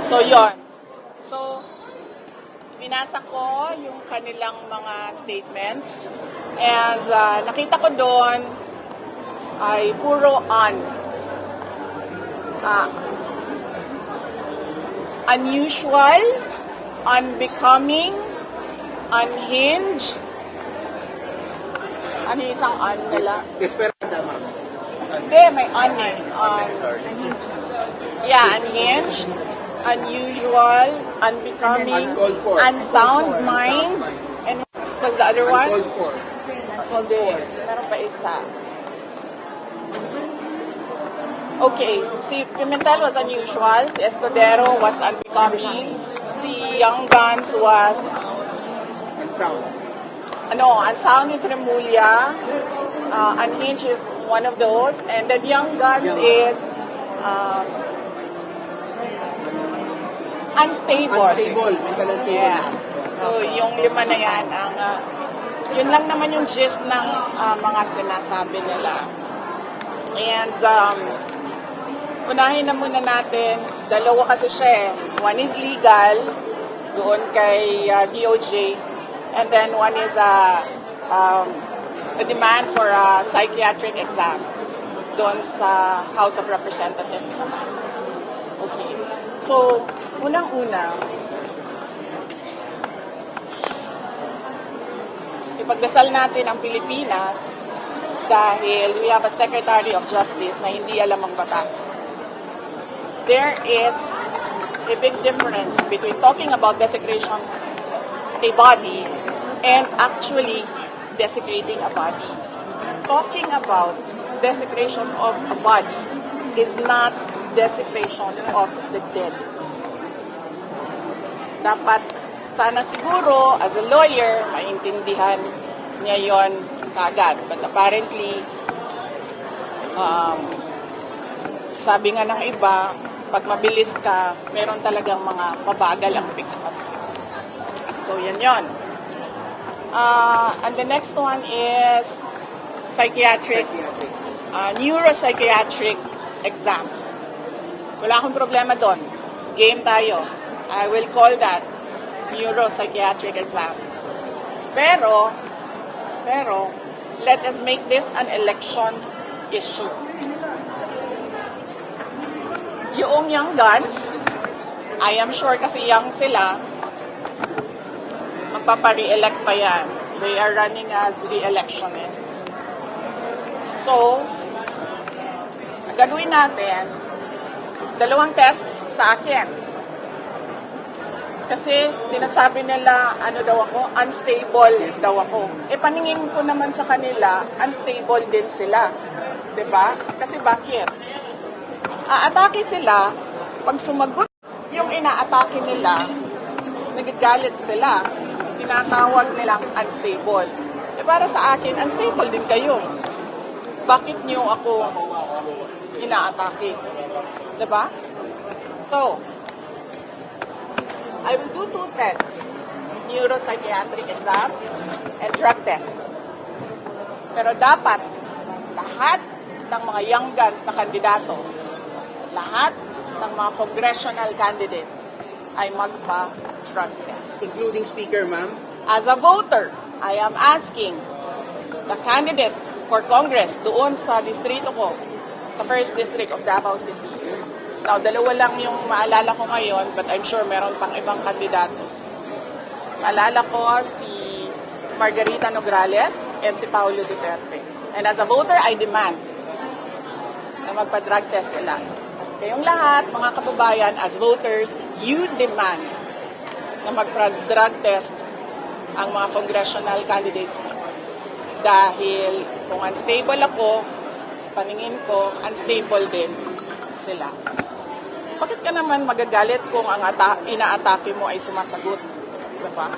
So, yon. So, binasa ko yung kanilang mga statements and nakita ko doon ay puro unusual, unbecoming, unhinged. Ano yung isang nila? Esperada, ma'am. Hindi, may eh. Sorry. Yeah, unhinged, unusual, unbecoming, Uncalled for. unsound mind, and what was the other one? Uncalled for. Hindi, meron pa isa. Okay, si Pimentel was unusual, si Escudero was unbecoming, si Young Guns was, Unsound. unsound is Remulla, unhinged is one of those, and then Young Guns is unstable. Unstable. Mental unstable. Yes. So, yung lima na yan, yun lang naman yung gist ng mga sinasabi nila. And, unahin na muna natin, dalawa kasi siya eh. One is legal, doon kay DOJ, and then one is a demand for a psychiatric exam doon sa House of Representatives naman. Okay. So, unang-una, ipagdasal natin ang Pilipinas dahil we have a Secretary of Justice na hindi alam ang batas. There is a big difference between talking about desecration a body and actually desecrating a body. Talking about desecration of a body is not desecration of the dead. Dapat sana siguro, as a lawyer, maintindihan niya yon kagad. But apparently, sabi nga ng iba, pag mabilis ka, meron talagang mga mabagal ang pick-up. So, yan yon. And the next one is psychiatric, neuropsychiatric exam. Wala akong problema doon. Game tayo. I will call that neuropsychiatric exam. Pero, let us make this an election issue. Yung Young Guns, I am sure kasi young sila, magpapa-re-elect pa yan. They are running as re-electionists. So, ang gagawin natin, dalawang tests sa akin. Kasi sinasabi nila, ano daw ako, unstable daw ako. E paningin ko naman sa kanila, unstable din sila. 'Di ba? Kasi bakit? Aatake sila, pag sumagot yung inaatake nila, nagagalit sila. Tinatawag nilang unstable. E para sa akin, unstable din kayo. Bakit niyo ako inaatake? 'Di ba? So, I will do 2 tests, neuropsychiatric exam and drug test. Pero dapat, lahat ng mga Young Guns na kandidato, lahat ng mga congressional candidates ay magpa-drug test. Including speaker, ma'am? As a voter, I am asking the candidates for Congress doon sa distrito ko, sa 1st District of Davao City. Now, dalawa lang yung maalala ko ngayon, but I'm sure meron pang ibang kandidato. Maalala ko si Margarita Nograles and si Paulo Duterte. And as a voter, I demand na magpa-drug test sila. At kayong lahat, mga kababayan, as voters, you demand na magpa-drug test ang mga congressional candidates. Dahil kung unstable ako, sa paningin ko, unstable din sila. So, bakit ka naman magagalit kung ang inaatake mo ay sumasagot? Diba?